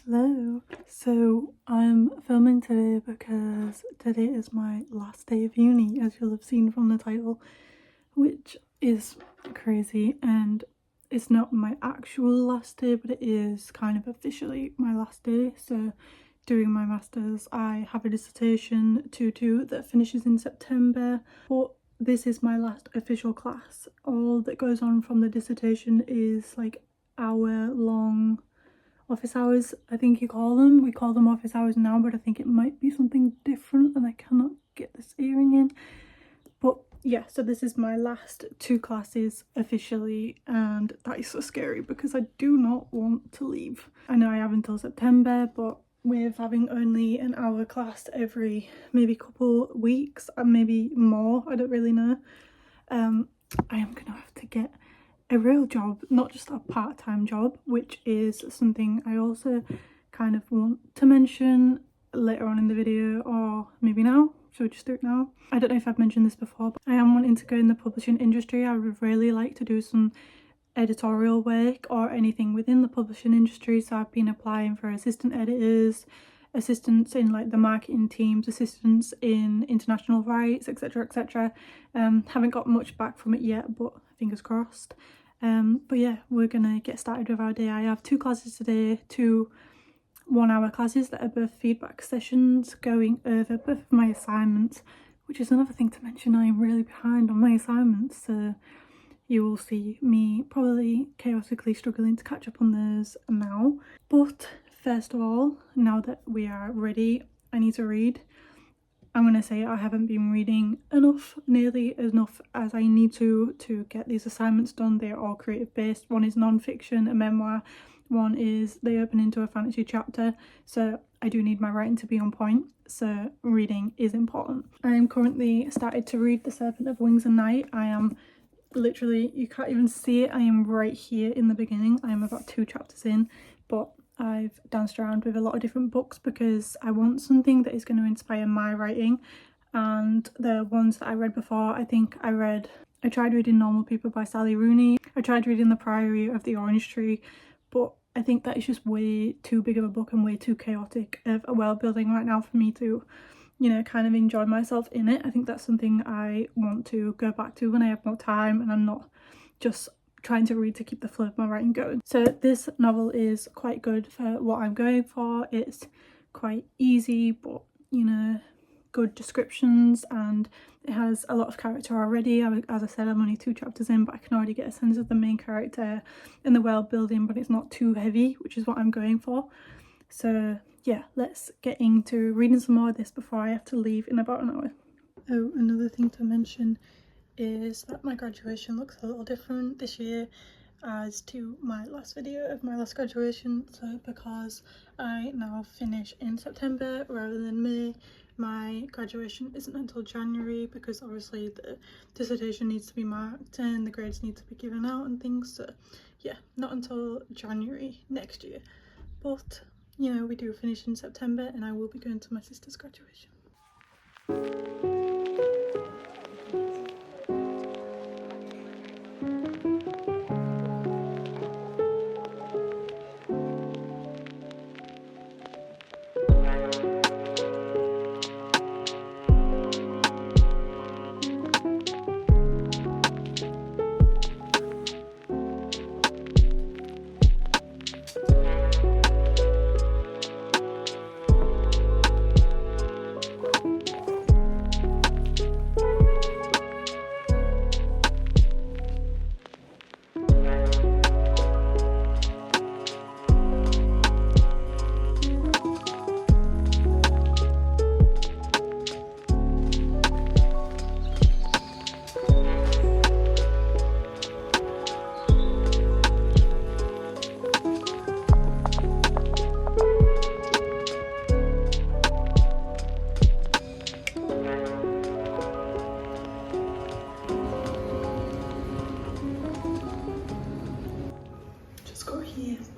Hello. So I'm filming today because today is my last day of uni, as you'll have seen from the title, which is crazy, and it's not my actual last day, but it is kind of officially my last day. So doing my masters, I have a dissertation to do that finishes in September, but this is my last official class. All that goes on from the dissertation is like hour-long office hours, I think you call them. We call them office hours now, but I think it might be something different and I cannot get this earring in. But yeah, so this is my last two classes officially, and that is so scary because I do not want to leave. I know I have until September, but with having only an hour class every maybe couple weeks and maybe more, I don't really know, I am gonna have to get a real job, not just a part-time job, which is something I also kind of want to mention later on in the video, or maybe now. Should we just do it now? I don't know if I've mentioned this before, but I am wanting to go in the publishing industry. I would really like to do some editorial work or anything within the publishing industry, so I've been applying for assistant editors, assistants in like the marketing teams, assistants in international rights, etc, etc. Haven't got much back from it yet, but fingers crossed. But yeah, we're gonna get started with our day. I have two classes today, two 1 hour classes that are both feedback sessions, going over both of my assignments, which is another thing to mention. I am really behind on my assignments, so you will see me probably chaotically struggling to catch up on those now. But first of all, now that we are ready, I need to read. I'm going to say I haven't been reading enough, nearly enough as I need to get these assignments done. They're all creative based. One is non-fiction, a memoir. One is they open into a fantasy chapter. So I do need my writing to be on point. So reading is important. I am currently started to read The Serpent of Wings and Night. I am literally, you can't even see it. I am right here in the beginning. I am about 2 chapters in, but I've danced around with a lot of different books because I want something that is going to inspire my writing. And the ones that I read before, I tried reading Normal People by Sally Rooney. I tried reading The Priory of the Orange Tree, but I think that is just way too big of a book and way too chaotic of a world building right now for me to, you know, kind of enjoy myself in it. I think that's something I want to go back to when I have more time and I'm not just trying to read to keep the flow of my writing going. So this novel is quite good for what I'm going for. It's quite easy, but you know, good descriptions, and it has a lot of character already. As I said, I'm only 2 chapters in, but I can already get a sense of the main character and the world building, but it's not too heavy, which is what I'm going for. So yeah, let's get into reading some more of this before I have to leave in about an hour. Oh, another thing to mention is that my graduation looks a little different this year as to my last video of my last graduation. So because I now finish in September rather than May, my graduation isn't until January, because obviously the dissertation needs to be marked and the grades need to be given out and things. So yeah, not until January next year, but you know, we do finish in September and I will be going to my sister's graduation.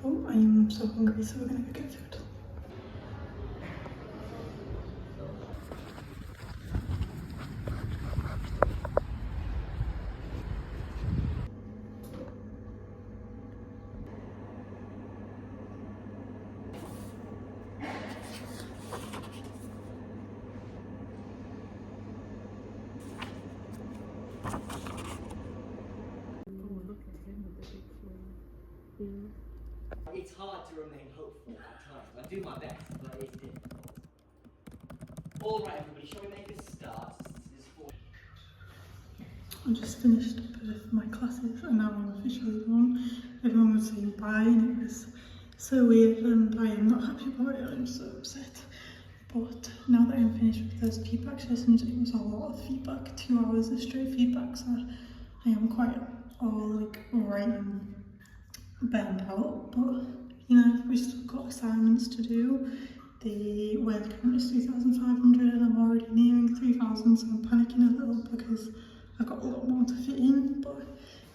Oh, I am so hungry, so we're gonna go get food. it's hard to remain hopeful at times. I do my best, but it's difficult. Alright everybody, shall we make a start? I just finished up with my classes and now I'm officially done. Everyone was saying bye and it was so weird and I am not happy about it. I'm so upset. But now that I'm finished with those feedback sessions, it was a lot of feedback, 2 hours of straight feedback, so I am quite all like writing burned out. But you know, we've still got assignments to do. The word count is 3,500 and I'm already nearing 3,000, so I'm panicking a little because I've got a lot more to fit in, but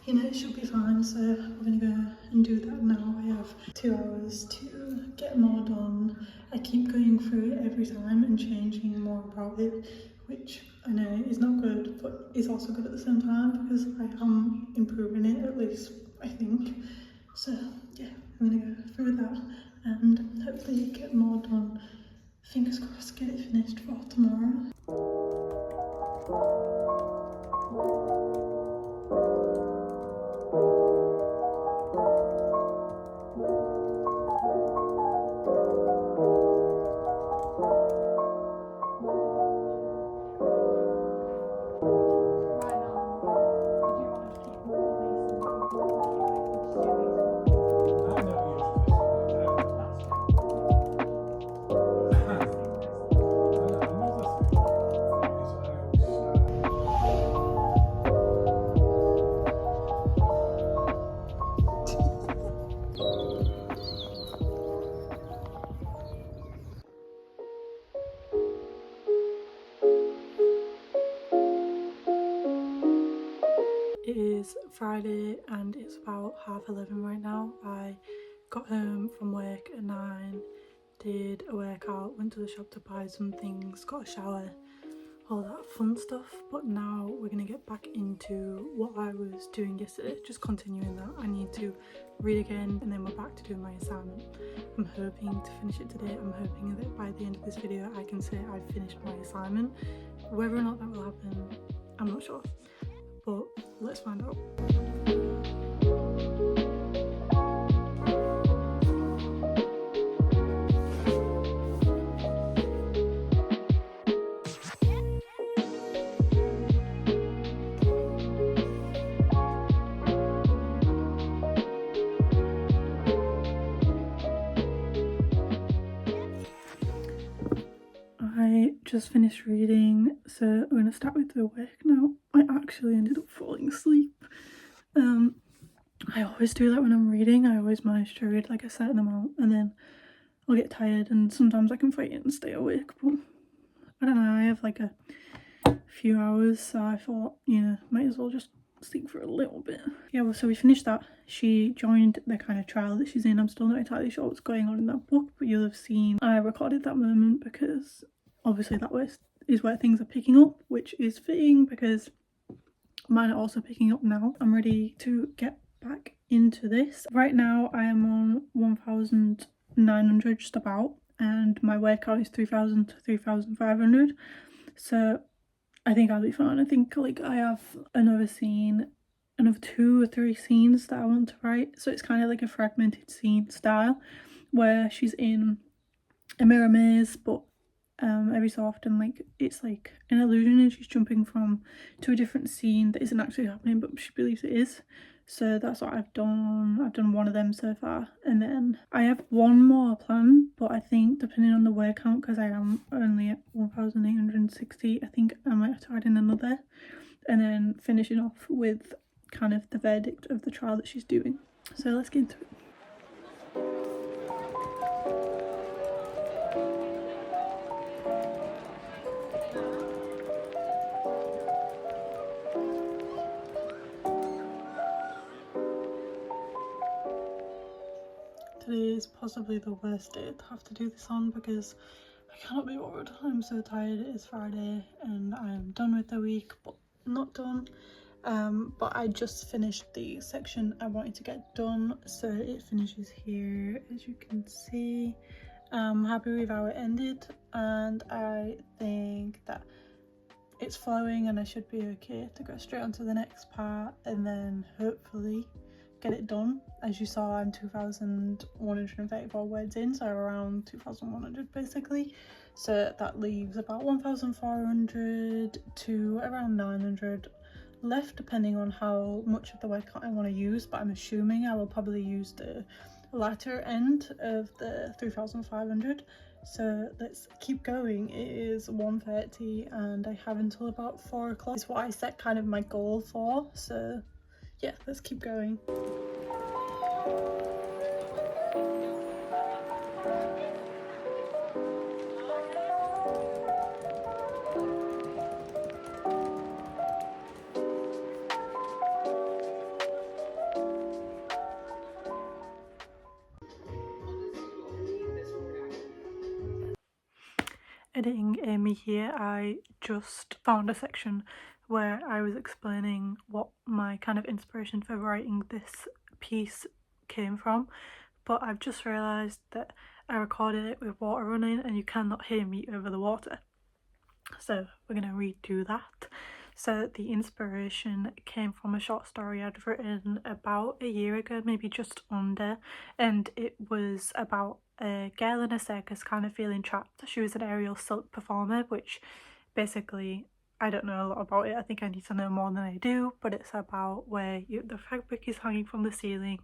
you know, it should be fine. So we're gonna go and do that now. I have 2 hours to get more done. I keep going through it every time and changing more about it, which I know is not good, but is also good at the same time because I am improving it, at least I think. So yeah, I'm gonna go through that and hopefully get more done. Fingers crossed, get it finished for tomorrow. It is Friday and it's about 11:30 right now. I got home from work at 9, did a workout, went to the shop to buy some things, got a shower, all that fun stuff. But now we're gonna get back into what I was doing yesterday, just continuing that. I need to read again and then we're back to doing my assignment. I'm hoping to finish it today. I'm hoping that by the end of this video I can say I've finished my assignment. Whether or not that will happen, I'm not sure, but let's find out. I just finished reading, so I'm going to start with the work now. I actually ended up falling asleep. I always do that when I'm reading. I always manage to read like a certain amount and then I'll get tired and sometimes I can fight it and stay awake, but I don't know, I have like a few hours, so I thought, you know, might as well just sleep for a little bit. Yeah, well, so we finished that. She joined the kind of trial that she's in. I'm still not entirely sure what's going on in that book, but you'll have seen I recorded that moment because obviously that is where things are picking up, which is fitting because mine are also picking up now. I'm ready to get back into this. Right now I am on 1,900 just about, and my workout is 3,000 to 3,500, so I think I'll be fine. I think like I have another 2 or 3 scenes that I want to write, so it's kind of like a fragmented scene style where she's in a mirror maze, but every so often like it's like an illusion and she's jumping to a different scene that isn't actually happening but she believes it is. So that's what I've done. I've done one of them so far, and then I have one more planned, but I think depending on the word count, because I am only at 1,860, I think I might have to add in another, and then finishing off with kind of the verdict of the trial that she's doing. So let's get into it. Today is possibly the worst day to have to do this on because I cannot be bothered. I'm so tired. It is Friday and I am done with the week, but not done. But I just finished the section I wanted to get done, so it finishes here, as you can see. I'm happy with how it ended, and I think that it's flowing and I should be okay to go straight on to the next part and then hopefully get it done. As you saw, I'm 2,134 words in, so around 2,100 basically. So that leaves about 1,400 to around 900 left, depending on how much of the word count I want to use, but I'm assuming I will probably use the latter end of the 3,500. So let's keep going. It is 1:30 and I have until about 4 o'clock. It's what I set kind of my goal for, so yeah, let's keep going. Editing Amy here, I just found a section where I was explaining what my kind of inspiration for writing this piece came from, but I've just realised that I recorded it with water running and you cannot hear me over the water. So we're going to redo that. So the inspiration came from a short story I'd written about a year ago, maybe just under, and it was about a girl in a circus kind of feeling trapped. She was an aerial silk performer, which basically, I don't know a lot about it. I think I need to know more than I do, but it's about where the fabric is hanging from the ceiling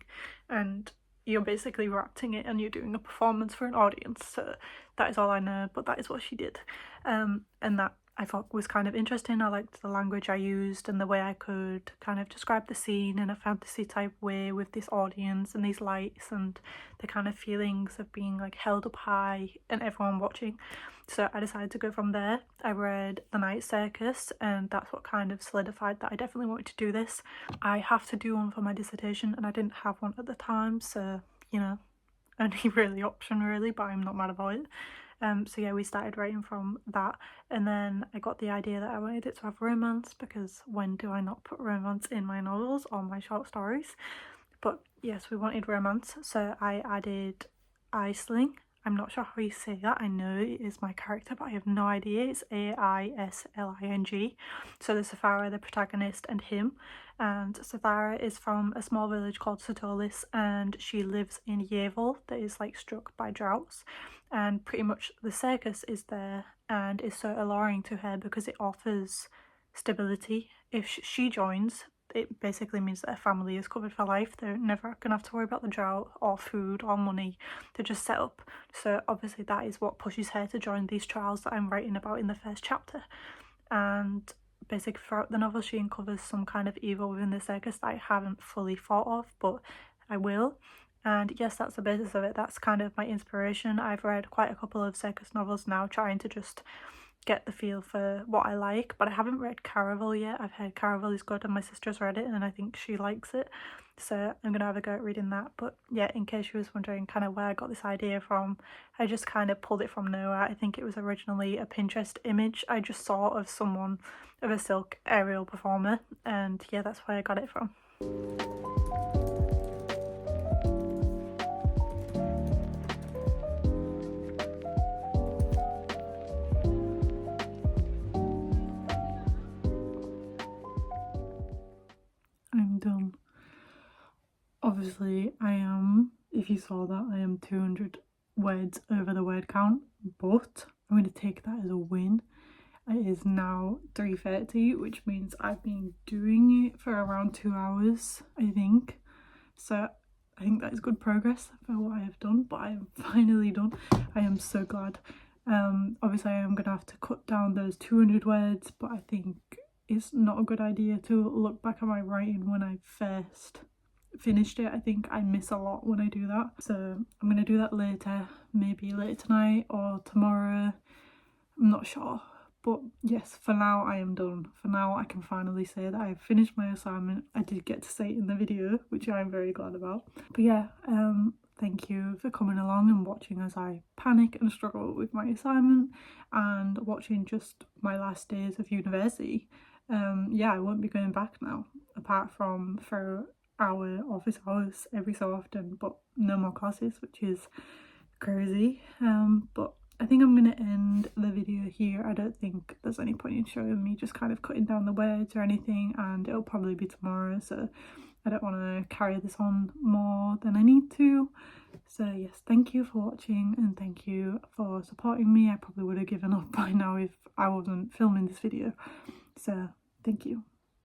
and you're basically wrapped in it and you're doing a performance for an audience. So that is all I know, but that is what she did. And that I thought was kind of interesting. I liked the language I used and the way I could kind of describe the scene in a fantasy type way with this audience and these lights and the kind of feelings of being like held up high and everyone watching. So I decided to go from there. I read The Night Circus and that's what kind of solidified that I definitely wanted to do this. I have to do one for my dissertation and I didn't have one at the time, so you know, only really option really, but I'm not mad about it. So yeah, we started writing from that, and then I got the idea that I wanted it to have romance, because when do I not put romance in my novels or my short stories? But yes, we wanted romance, so I added Aisling. I'm not sure how you say that. I know it is my character, but I have no idea. It's Aisling. So there's Saphara, the protagonist, and him. And Saphara is from a small village called Sotolis, and she lives in Yeovil that is like struck by droughts. And pretty much the circus is there and is so alluring to her because it offers stability. If she joins, it basically means that her family is covered for life. They're never gonna have to worry about the drought or food or money. They're just set up. So obviously that is what pushes her to join these trials that I'm writing about in the first chapter. And basically throughout the novel she uncovers some kind of evil within the circus that I haven't fully thought of, but I will. And yes, that's the basis of it. That's kind of my inspiration. I've read quite a couple of circus novels now, trying to just get the feel for what I like, but I haven't read Caraval yet. I've heard Caraval is good and my sister's read it and I think she likes it, so I'm gonna have a go at reading that. But yeah, in case you was wondering kind of where I got this idea from, I just kind of pulled it from nowhere. I think it was originally a Pinterest image I just saw of someone, of a silk aerial performer, and yeah, that's where I got it from. I'm done. Obviously I am, if you saw that, I am 200 words over the word count, but I'm going to take that as a win. It is now 3:30, which means I've been doing it for around 2 hours, I think. So I think that is good progress for what I have done, but I am finally done. I am so glad. Obviously I am going to have to cut down those 200 words, but I think it's not a good idea to look back at my writing when I first finished it. I think I miss a lot when I do that, so I'm going to do that later, maybe later tonight or tomorrow, I'm not sure. But yes, for now I am done. For now I can finally say that I've finished my assignment. I did get to say it in the video, which I'm very glad about. But yeah, thank you for coming along and watching as I panic and struggle with my assignment and watching just my last days of university. Yeah, I won't be going back now, apart from for our office hours every so often, but no more classes, which is crazy. But I think I'm going to end the video here. I don't think there's any point in showing me just kind of cutting down the words or anything, and it'll probably be tomorrow, so I don't want to carry this on more than I need to. So yes, thank you for watching and thank you for supporting me. I probably would have given up by now if I wasn't filming this video. So thank you.